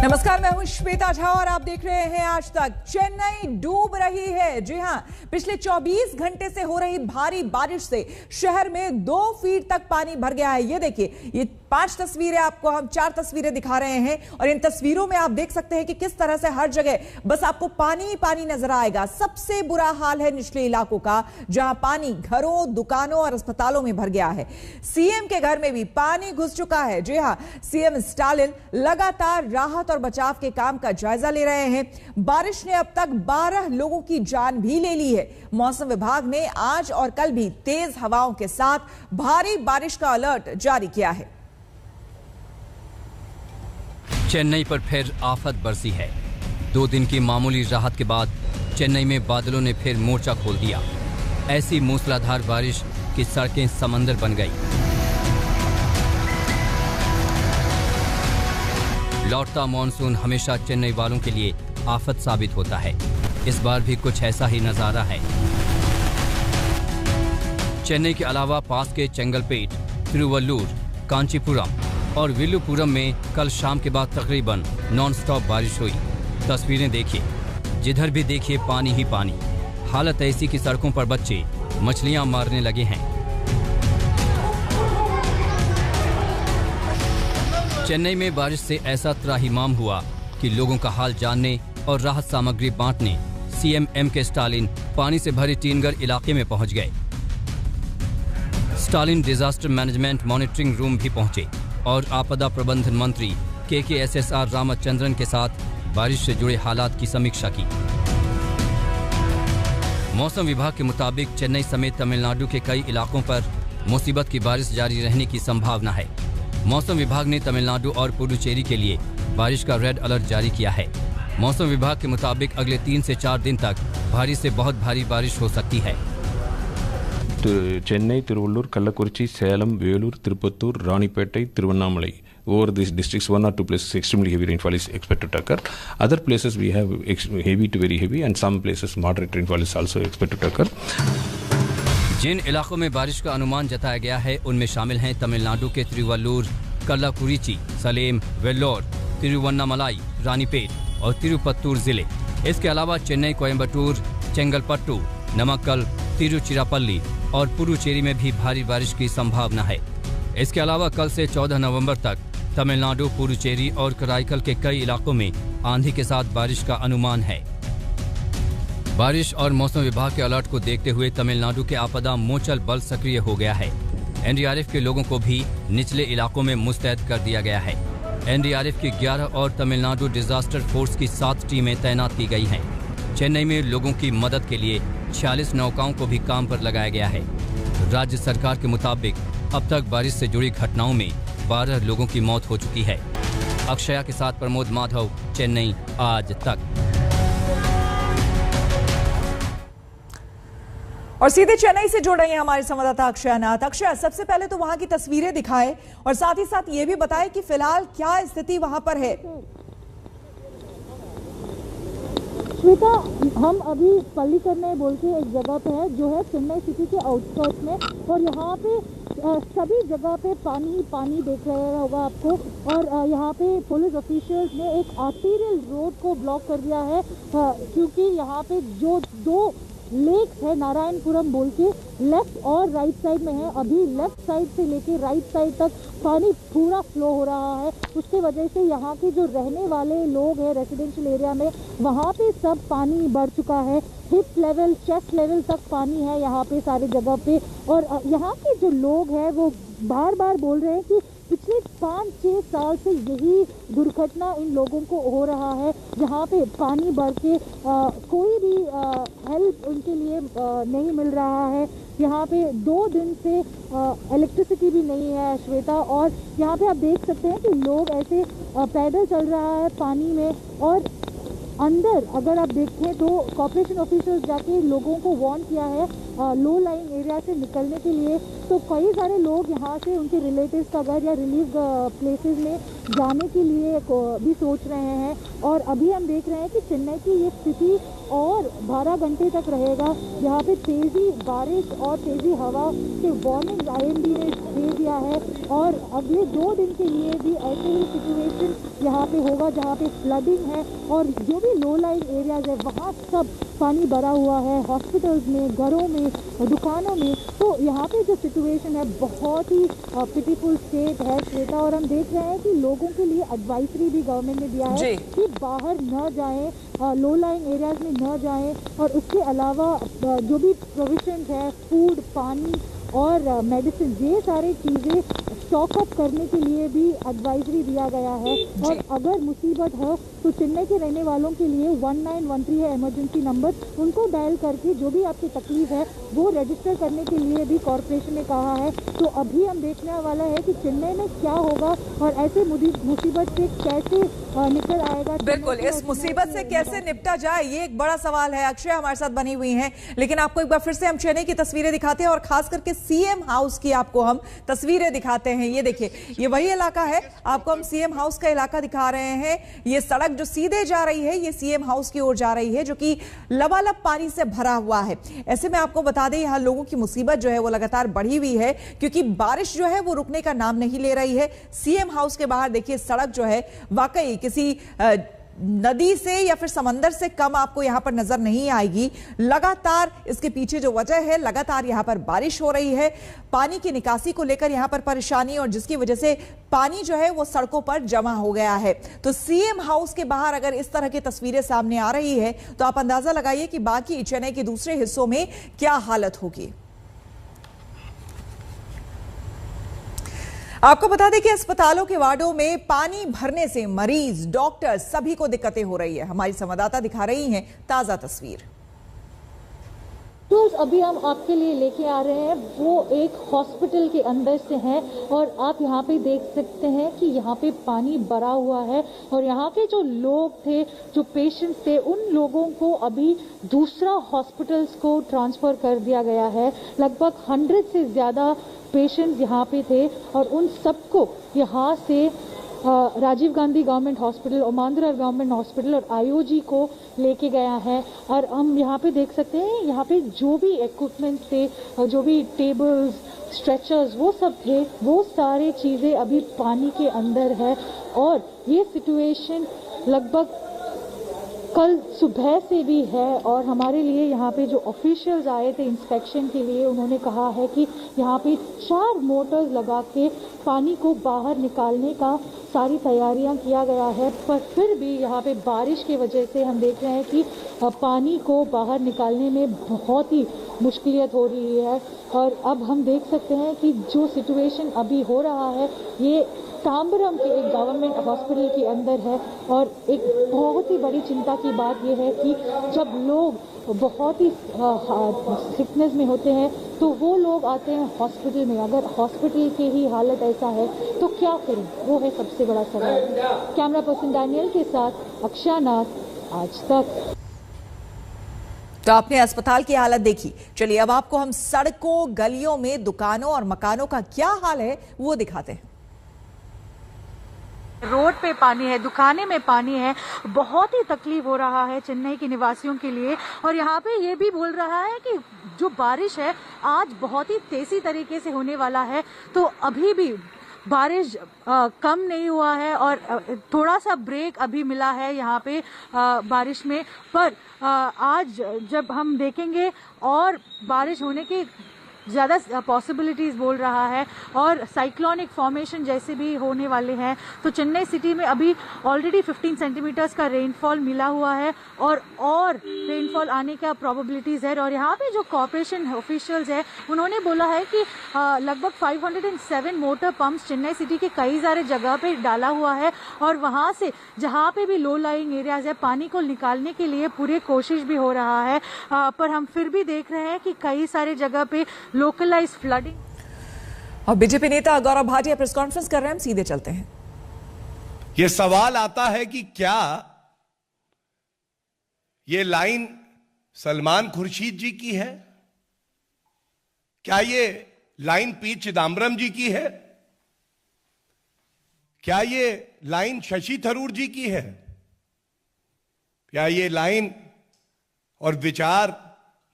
नमस्कार, मैं हूं श्वेता झा और आप देख रहे हैं आज तक। चेन्नई डूब रही है। जी हां, पिछले 24 घंटे से हो रही भारी बारिश से शहर में 2 फीट तक पानी भर गया है। ये देखिए, ये 5 तस्वीरें आपको हम 4 तस्वीरें दिखा रहे हैं और इन तस्वीरों में आप देख सकते हैं कि किस तरह से हर जगह बस आपको पानी ही पानी नजर आएगा। सबसे बुरा हाल है निचले इलाकों का, जहां पानी घरों, दुकानों और अस्पतालों में भर गया है। सीएम के घर में भी पानी घुस चुका है। जी हां, सीएम स्टालिन लगातार राहत और बचाव के काम का जायजा ले रहे हैं। बारिश ने अब तक 12 लोगों की जान भी ले ली है। मौसम विभाग ने आज और कल भी तेज हवाओं के साथ भारी बारिश का अलर्ट जारी किया है। चेन्नई पर फिर आफत बरसी है। 2 दिन की मामूली राहत के बाद चेन्नई में बादलों ने फिर मोर्चा खोल दिया। ऐसी मूसलाधार बारिश कि सड़कें समंदर बन गई। लौटता मॉनसून हमेशा चेन्नई वालों के लिए आफत साबित होता है। इस बार भी कुछ ऐसा ही नजारा है। चेन्नई के अलावा पास के चेंगलपेट, तिरुवल्लूर, कांचीपुरम और विल्लुपुरम में कल शाम के बाद तकरीबन नॉन-स्टॉप बारिश हुई। तस्वीरें देखिए, जिधर भी देखिए पानी ही पानी। हालत ऐसी कि सड़कों पर बच्चे मछलियां मारने लगे हैं। चेन्नई में बारिश से ऐसा त्राहिमाम हुआ कि लोगों का हाल जानने और राहत सामग्री बांटने सीएम एम.के. स्टालिन पानी से भरे टीनगर इलाके में पहुंच गए। Stalin disaster management monitoring room भी पहुंचे और आपदा प्रबंधन मंत्री के.एस.आर. रामचंद्रन के साथ बारिश से जुड़े हालात की समीक्षा की। मौसम विभाग के मुताबिक चेन्नई समेत तमिलनाडु के कई इलाकों पर मुसीबत की बारिश जारी रहने की संभावना है। मौसम विभाग ने तमिलनाडु और पुडुचेरी के लिए बारिश का रेड अलर्ट जारी किया है। मौसम विभाग के मुताबिक अगले 3 से 4 दिन तक भारी से बहुत भारी बारिश हो सकती है। Chennai, Tiruvallur, Kallakurichi, Salem, Velur, Tirupattur, Ranipettai, Tiruvannamalai. Over these districts, 1 or 2 places, extremely heavy rainfall is expected to occur. Other places we have heavy to very heavy, and some places moderate rainfall is also expected to occur. जिन इलाकों में बारिश का अनुमान जताया गया है उनमें शामिल हैं तमिलनाडु के तिरुवल्लूर, कल्लाकुरिची, सलेम, वेल्लोर, तिरुवन्नामलाई, रानीपेट और तिरुपत्तूर जिले। इसके अलावा चेन्नई, कोयम्बटूर, चेंगलपट्टू, नमक्कल, तिरुचिरापल्ली और पुडुचेरी में भी भारी बारिश की संभावना है। इसके अलावा कल से 14 नवंबर तक तमिलनाडु, पुडुचेरी और कराईकल के कई इलाकों में आंधी के साथ बारिश का अनुमान है। बारिश और मौसम विभाग के अलर्ट को देखते हुए तमिलनाडु के आपदा मोचल बल सक्रिय हो गया है। एनडीआरएफ के लोगों को भी निचले इलाकों में मुस्तैद कर दिया गया है। एनडीआरएफ की 11 और तमिलनाडु डिजास्टर फोर्स की 7 टीमें तैनात की गई हैं। चेन्नई में लोगों की मदद के लिए 46 नौकाओं को भी काम पर लगाया गया है। राज्य सरकार के मुताबिक अब तक बारिश से जुड़ी घटनाओं में 12 लोगों की मौत हो चुकी है। अक्षया के साथ प्रमोद माधव, चेन्नई आज तक। और सीधे चेन्नई से जुड़ रही हैं हमारे संवाददाता अक्षय नाथ। अक्षय, सबसे पहले तो वहां की तस्वीरें दिखाएं और साथ ही साथ ये भी बताएं कि फिलहाल क्या स्थिति वहां पर है। श्वेता, हम अभी पल्लीकरनई बोल के एक जगह पे है जो है चेन्नई सिटी के आउटस्कर्ट्स में, और यहाँ पे सभी जगह पे पानी ही पानी देख रहे होगा आपको। और यहाँ पे पुलिस ऑफिशियल्स ने एक आर्टेरियल रोड को ब्लॉक कर दिया है क्योंकि यहाँ पे जो 2 लेक है नारायणपुरम बोल के लेफ्ट और राइट साइड में है। अभी लेफ्ट साइड से लेके राइट साइड तक पानी पूरा फ्लो हो रहा है। उसके वजह से यहाँ के जो रहने वाले लोग हैं रेजिडेंशियल एरिया में, वहाँ पे सब पानी बढ़ चुका है। हिप लेवल, चेस्ट लेवल तक पानी है यहाँ पे सारी जगह पे। और यहाँ के जो लोग हैं वो बार बार बोल रहे हैं कि पिछले 5-6 साल से यही दुर्घटना इन लोगों को हो रहा है, जहाँ पे पानी बढ़ के कोई भी हेल्प उनके लिए नहीं मिल रहा है। यहाँ पे 2 दिन से इलेक्ट्रिसिटी भी नहीं है श्वेता, और यहाँ पे आप देख सकते हैं कि लोग ऐसे पैदल चल रहा है पानी में। और अंदर अगर आप देखें तो कॉर्पोरेशन ऑफिसर्स जाके लोगों को वार्न किया है लो लाइंग एरिया से निकलने के लिए। तो कई सारे लोग यहाँ से उनके रिलेटिव्स का घर या रिलीफ प्लेसेस में जाने के लिए भी सोच रहे हैं। और अभी हम देख रहे हैं कि चेन्नई की ये स्थिति और 12 घंटे तक रहेगा। यहाँ पे तेज़ी बारिश और तेज़ी हवा के वार्निंग IMD ने दे दिया है। और अगले 2 दिन के लिए भी ऐसे ही सिचुएशन यहाँ पे होगा जहाँ पे फ्लडिंग है और जो भी लो लाइन एरियाज है वहाँ सब पानी भरा हुआ है, हॉस्पिटल्स में, घरों में, दुकानों में। तो यहाँ पे जो सिचुएशन है बहुत ही पिटीफुल स्टेट है श्वेता, और हम देख रहे हैं कि लोगों के लिए एडवाइजरी भी गवर्नमेंट ने दिया है कि बाहर न जाएं, लो लाइन एरियाज में न जाएं, और उसके अलावा जो भी प्रोविजन है, फूड, पानी और मेडिसिन, ये सारी चीज़ें स्टॉक अप करने के लिए भी एडवाइजरी दिया गया है। और अगर मुसीबत हो तो चेन्नई के रहने वालों के लिए 1913 है इमरजेंसी नंबर, उनको डायल करके जो भी आपकी तकलीफ है वो रजिस्टर करने के लिए भी कॉरपोरेशन ने कहा है। तो अभी हम देखने वाला है कि चेन्नई में क्या होगा और ऐसे मुसीबत से कैसे निकल आएगा। बिल्कुल, इस मुसीबत से कैसे निपटा जाए ये एक बड़ा सवाल है। अक्षय हमारे साथ बनी हुई हैं, लेकिन आपको एक बार फिर से हम चेन्नई की तस्वीरें दिखाते हैं और खास करके सीएम हाउस की आपको हम तस्वीरें दिखाते हैं। ये देखिए, ये वही इलाका है, आपको हम सीएम हाउस का इलाका दिखा रहे हैं। ये सड़क जो सीधे जा रही है ये सीएम हाउस की ओर जा रही है, जो कि लबालब पानी से भरा हुआ है। ऐसे में आपको बता दें यहाँ लोगों की मुसीबत जो है वो लगातार बढ़ी हुई है, क्योंकि बारिश जो है वो रुकने का नाम नहीं ले रही है। सीएम हाउस के बाहर देखिए सड़क जो है वाकई किसी नदी से या फिर समंदर से कम आपको यहां पर नजर नहीं आएगी। लगातार इसके पीछे जो वजह है, लगातार यहां पर बारिश हो रही है, पानी की निकासी को लेकर यहां पर परेशानी, और जिसकी वजह से पानी जो है वो सड़कों पर जमा हो गया है। तो सीएम हाउस के बाहर अगर इस तरह की तस्वीरें सामने आ रही है तो आप अंदाजा लगाइए कि बाकी चेन्नई के दूसरे हिस्सों में क्या हालत होगी। आपको बता दें कि अस्पतालों के वार्डों में पानी भरने से मरीज, डॉक्टर सभी को दिक्कतें हो रही है। हमारी संवाददाता दिखा रही हैं ताजा तस्वीर। तो अभी हम आपके लिए लेके आ रहे हैं वो एक हॉस्पिटल के अंदर से हैं, और आप यहाँ पे देख सकते हैं कि यहाँ पे पानी भरा हुआ है और यहाँ के जो लोग थे, जो पेशेंट्स थे, उन लोगों को अभी दूसरा हॉस्पिटल्स को ट्रांसफर कर दिया गया है। लगभग 100 से ज़्यादा पेशेंट्स यहाँ पे थे और उन सबको यहाँ से Rajiv Gandhi government hospital, Omandurar government hospital और आईओजी को लेके गया है। और हम यहाँ पे देख सकते हैं यहाँ पे जो भी इक्विपमेंट थे, जो भी टेबल्स, स्ट्रेचर्स, वो सब थे, वो सारे चीज़ें अभी पानी के अंदर है। और ये सिचुएशन लगभग कल सुबह से भी है, और हमारे लिए यहाँ पे जो ऑफिशियल्स आए थे इंस्पेक्शन के लिए, उन्होंने कहा है कि यहाँ पे 4 मोटर्स लगा के पानी को बाहर निकालने का सारी तैयारियां किया गया है। पर फिर भी यहाँ पे बारिश की वजह से हम देख रहे हैं कि पानी को बाहर निकालने में बहुत ही मुश्किलियत हो रही है। और अब हम देख सकते हैं कि जो सिचुएशन अभी हो रहा है ये तांबरम के एक गवर्नमेंट हॉस्पिटल के अंदर है। और एक बहुत ही बड़ी चिंता की बात यह है कि जब लोग बहुत ही सिकनेस में होते हैं तो वो लोग आते हैं हॉस्पिटल में। अगर हॉस्पिटल की ही हालत ऐसा है तो क्या करें, वो है सबसे बड़ा सवाल। कैमरा पर्सन डैनियल के साथ अक्षय नाथ, आज तक। तो आपने अस्पताल की हालत देखी, चलिए अब आपको हम सड़कों, गलियों में दुकानों और मकानों का क्या हाल है वो दिखाते हैं। रोड पे पानी है, दुकानें में पानी है, बहुत ही तकलीफ हो रहा है चेन्नई के निवासियों के लिए। और यहाँ पे ये भी बोल रहा है कि जो बारिश है आज बहुत ही तेजी तरीके से होने वाला है। तो अभी भी बारिश कम नहीं हुआ है और थोड़ा सा ब्रेक अभी मिला है यहाँ पे बारिश में। पर आज जब हम देखेंगे और बारिश होने की ज़्यादा पॉसिबिलिटीज़ बोल रहा है और साइक्लोनिक फॉर्मेशन जैसे भी होने वाले हैं। तो चेन्नई सिटी में अभी ऑलरेडी 15 सेंटीमीटर्स का रेनफॉल मिला हुआ है और रेनफॉल आने का प्रोबेबिलिटीज़ है। और यहाँ पे जो कॉर्पोरेशन ऑफिशियल्स है उन्होंने बोला है कि लगभग 507 मोटर पंप्स चेन्नई सिटी के कई सारे जगह पे डाला हुआ है और वहाँ से जहाँ पे भी लो लाइंग एरियाज है पानी को निकालने के लिए पूरी कोशिश भी हो रहा है। पर हम फिर भी देख रहे हैं कि कई सारे जगह पे लोकलाइज फ्लडिंग। और बीजेपी नेता गौरव भाटिया प्रेस कॉन्फ्रेंस कर रहे हैं, हम सीधे चलते हैं। यह सवाल आता है कि क्या ये लाइन सलमान खुर्शीद जी की है? क्या ये लाइन पी चिदम्बरम जी की है? क्या ये लाइन शशि थरूर जी की है? क्या ये लाइन और विचार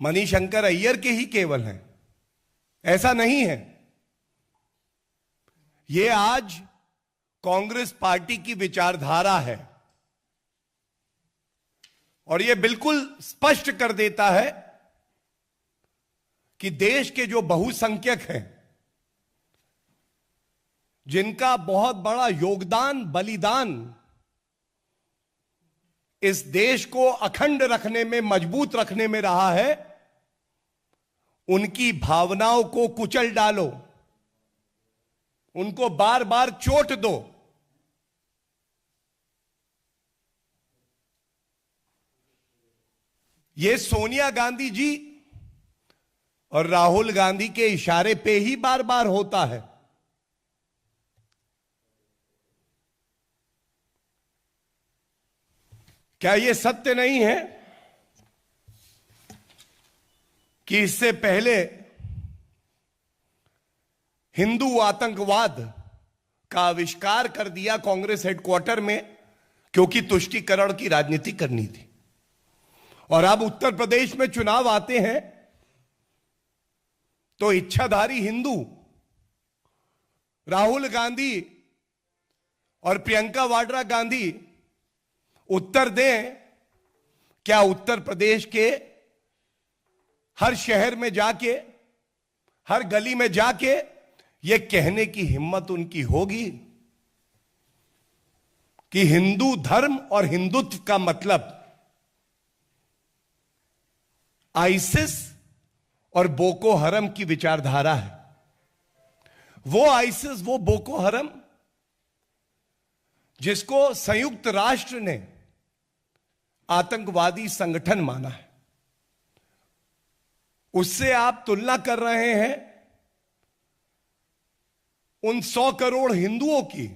मणिशंकर अय्यर के ही केवल हैं? ऐसा नहीं है। ये आज कांग्रेस पार्टी की विचारधारा है और ये बिल्कुल स्पष्ट कर देता है कि देश के जो बहुसंख्यक हैं, जिनका बहुत बड़ा योगदान, बलिदान इस देश को अखंड रखने में, मजबूत रखने में रहा है, उनकी भावनाओं को कुचल डालो, उनको बार बार चोट दो। ये सोनिया गांधी जी और राहुल गांधी के इशारे पे ही बार बार होता है। क्या यह सत्य नहीं है कि इससे पहले हिंदू आतंकवाद का आविष्कार कर दिया कांग्रेस हेडक्वार्टर में, क्योंकि तुष्टीकरण की राजनीति करनी थी, और अब उत्तर प्रदेश में चुनाव आते हैं तो इच्छाधारी हिंदू राहुल गांधी और प्रियंका वाड्रा गांधी उत्तर दें, क्या उत्तर प्रदेश के हर शहर में जाके, हर गली में जाके यह कहने की हिम्मत उनकी होगी कि हिंदू धर्म और हिंदुत्व का मतलब आईसिस और बोको हरम की विचारधारा है? वो आईसिस, वो बोको हरम जिसको संयुक्त राष्ट्र ने आतंकवादी संगठन माना है, उससे आप तुलना कर रहे हैं उन 100 करोड़ हिंदुओं की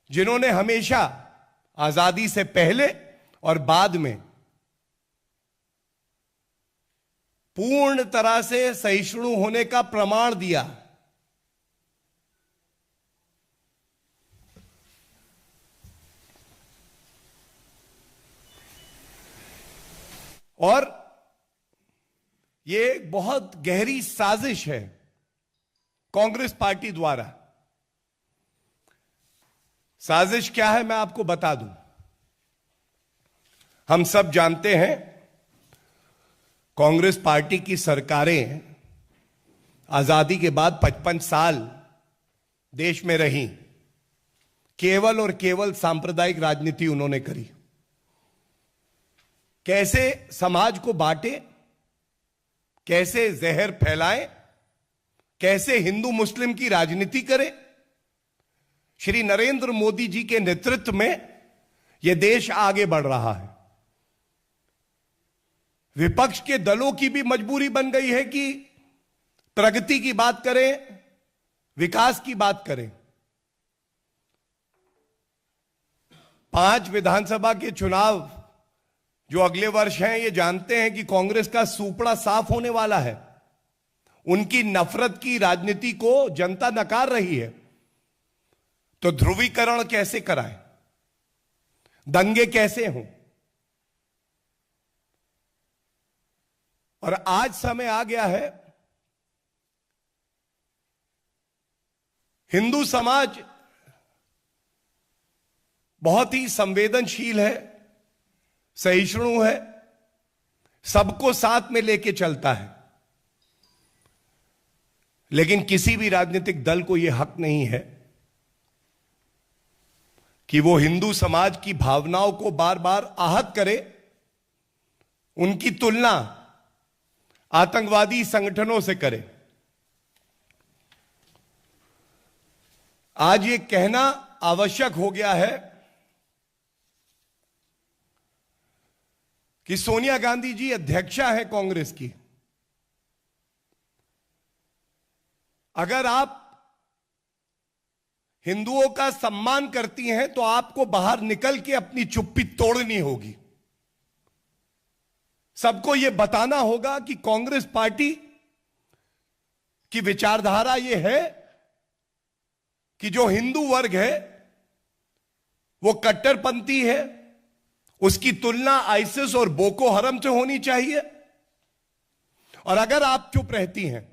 जिन्होंने हमेशा आजादी से पहले और बाद में पूर्ण तरह से सहिष्णु होने का प्रमाण दिया। और यह बहुत गहरी साजिश है कांग्रेस पार्टी द्वारा। साजिश क्या है मैं आपको बता दूं। हम सब जानते हैं कांग्रेस पार्टी की सरकारें आजादी के बाद 55 साल देश में रही, केवल और केवल सांप्रदायिक राजनीति उन्होंने करी। कैसे समाज को बांटे, कैसे जहर फैलाए, कैसे हिंदू मुस्लिम की राजनीति करे। श्री नरेंद्र मोदी जी के नेतृत्व में यह देश आगे बढ़ रहा है। विपक्ष के दलों की भी मजबूरी बन गई है कि प्रगति की बात करें, विकास की बात करें। 5 विधानसभा के चुनाव जो अगले वर्ष हैं, ये जानते हैं कि कांग्रेस का सूपड़ा साफ होने वाला है। उनकी नफरत की राजनीति को जनता नकार रही है, तो ध्रुवीकरण कैसे कराएं, दंगे कैसे हों। और आज समय आ गया है, हिंदू समाज बहुत ही संवेदनशील है, सहिष्णु है, सबको साथ में लेके चलता है, लेकिन किसी भी राजनीतिक दल को यह हक नहीं है कि वो हिंदू समाज की भावनाओं को बार बार आहत करे, उनकी तुलना आतंकवादी संगठनों से करे। आज ये कहना आवश्यक हो गया है कि सोनिया गांधी जी अध्यक्षा है कांग्रेस की। अगर आप हिंदुओं का सम्मान करती हैं तो आपको बाहर निकल के अपनी चुप्पी तोड़नी होगी। सबको यह बताना होगा कि कांग्रेस पार्टी की विचारधारा यह है कि जो हिंदू वर्ग है वो कट्टरपंथी है, उसकी तुलना आईसिस और बोको हरम से होनी चाहिए। और अगर आप चुप रहती हैं,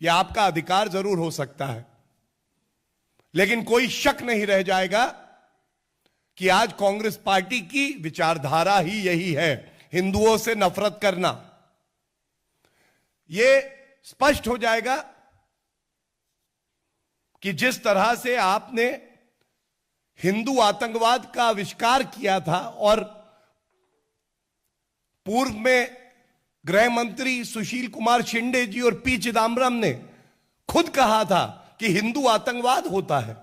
यह आपका अधिकार जरूर हो सकता है, लेकिन कोई शक नहीं रह जाएगा कि आज कांग्रेस पार्टी की विचारधारा ही यही है, हिंदुओं से नफरत करना। यह स्पष्ट हो जाएगा कि जिस तरह से आपने हिंदू आतंकवाद का आविष्कार किया था और पूर्व में गृह मंत्री सुशील कुमार शिंदे जी और पी चिदम्बरम ने खुद कहा था कि हिंदू आतंकवाद होता है,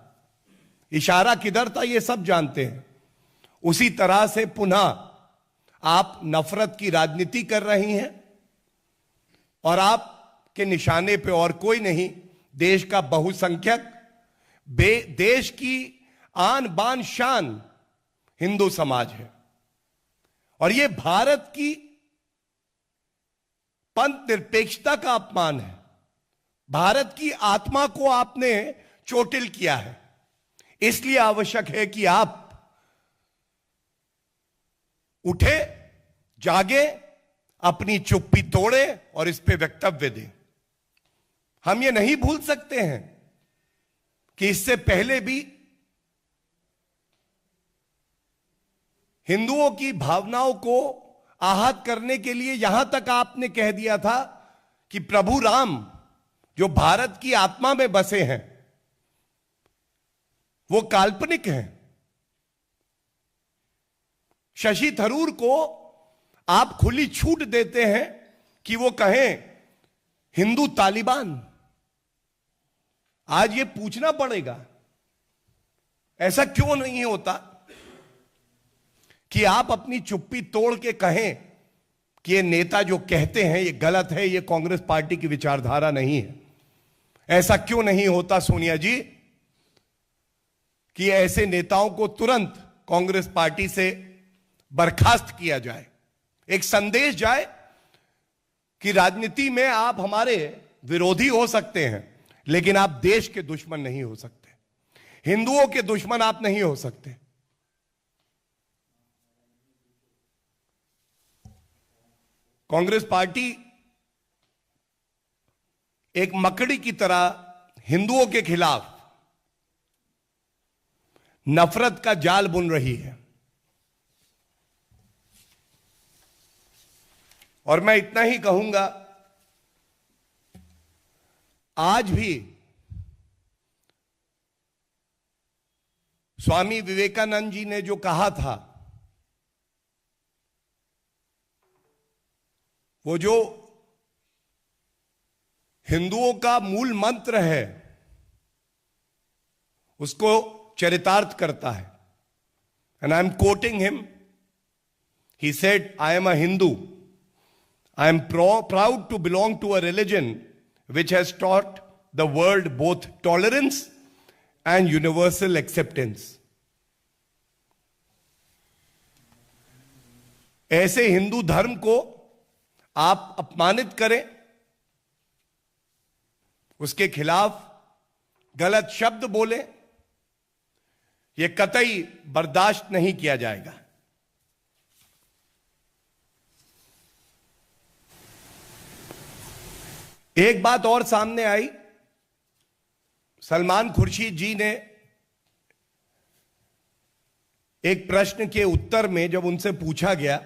इशारा किधर था ये सब जानते हैं। उसी तरह से पुनः आप नफरत की राजनीति कर रही हैं और आपके निशाने पे और कोई नहीं, देश का बहुसंख्यक, देश की आन बान शान हिंदू समाज है। और यह भारत की पंथ निरपेक्षता का अपमान है, भारत की आत्मा को आपने चोटिल किया है। इसलिए आवश्यक है कि आप उठे, जागे, अपनी चुप्पी तोड़े और इस पे वक्तव्य दें। हम ये नहीं भूल सकते हैं कि इससे पहले भी हिंदुओं की भावनाओं को आहत करने के लिए यहां तक आपने कह दिया था कि प्रभु राम जो भारत की आत्मा में बसे हैं वो काल्पनिक हैं। शशि थरूर को आप खुली छूट देते हैं कि वो कहें हिंदू तालिबान। आज ये पूछना पड़ेगा, ऐसा क्यों नहीं होता कि आप अपनी चुप्पी तोड़ के कहें कि ये नेता जो कहते हैं ये गलत है, ये कांग्रेस पार्टी की विचारधारा नहीं है। ऐसा क्यों नहीं होता सोनिया जी कि ऐसे नेताओं को तुरंत कांग्रेस पार्टी से बर्खास्त किया जाए, एक संदेश जाए कि राजनीति में आप हमारे विरोधी हो सकते हैं लेकिन आप देश के दुश्मन नहीं हो सकते, हिंदुओं के दुश्मन आप नहीं हो सकते। कांग्रेस पार्टी एक मकड़ी की तरह हिंदुओं के खिलाफ नफरत का जाल बुन रही है। और मैं इतना ही कहूंगा, आज भी स्वामी विवेकानंद जी ने जो कहा था, वो जो हिंदुओं का मूल मंत्र है उसको चरितार्थ करता है। And I am quoting him, he said, I am a Hindu, I am proud to belong to a religion which has taught the world both tolerance and universal acceptance. ऐसे हिंदू धर्म को आप अपमानित करें, उसके खिलाफ गलत शब्द बोलें, यह कतई बर्दाश्त नहीं किया जाएगा। एक बात और सामने आई, सलमान खुर्शीद जी ने एक प्रश्न के उत्तर में जब उनसे पूछा गया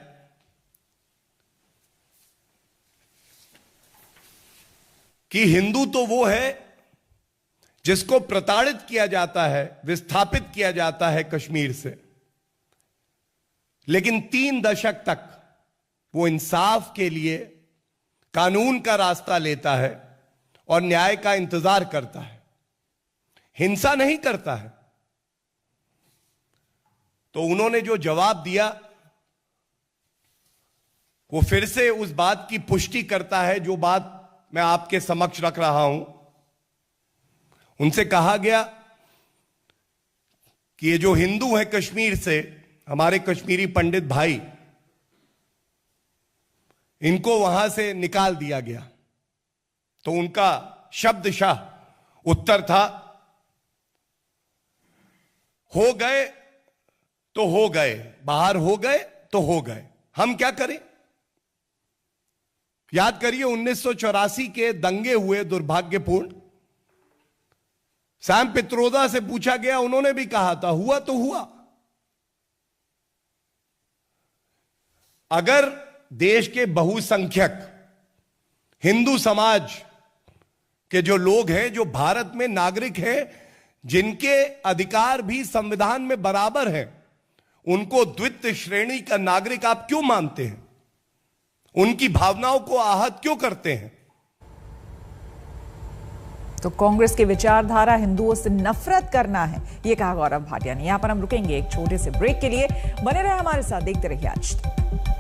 कि हिंदू तो वो है जिसको प्रताड़ित किया जाता है, विस्थापित किया जाता है कश्मीर से, लेकिन 3 दशक तक वो इंसाफ के लिए कानून का रास्ता लेता है और न्याय का इंतजार करता है, हिंसा नहीं करता है। तो उन्होंने जो जवाब दिया वो फिर से उस बात की पुष्टि करता है जो बात मैं आपके समक्ष रख रहा हूं। उनसे कहा गया कि ये जो हिंदू हैं कश्मीर से, हमारे कश्मीरी पंडित भाई, इनको वहां से निकाल दिया गया। तो उनका शब्दशः उत्तर था, हो गए तो हो गए, बाहर हो गए तो हो गए, हम क्या करें। याद करिए 1984 के दंगे हुए दुर्भाग्यपूर्ण, सैम पित्रोदा से पूछा गया, उन्होंने भी कहा था हुआ तो हुआ। अगर देश के बहुसंख्यक हिंदू समाज के जो लोग हैं, जो भारत में नागरिक हैं, जिनके अधिकार भी संविधान में बराबर हैं, उनको द्वितीय श्रेणी का नागरिक आप क्यों मानते हैं? उनकी भावनाओं को आहत क्यों करते हैं? तो कांग्रेस की विचारधारा हिंदुओं से नफरत करना है, ये कहा गौरव भाटिया ने। यहां पर हम रुकेंगे एक छोटे से ब्रेक के लिए। बने रहे हमारे साथ, देखते रहिए आज तक।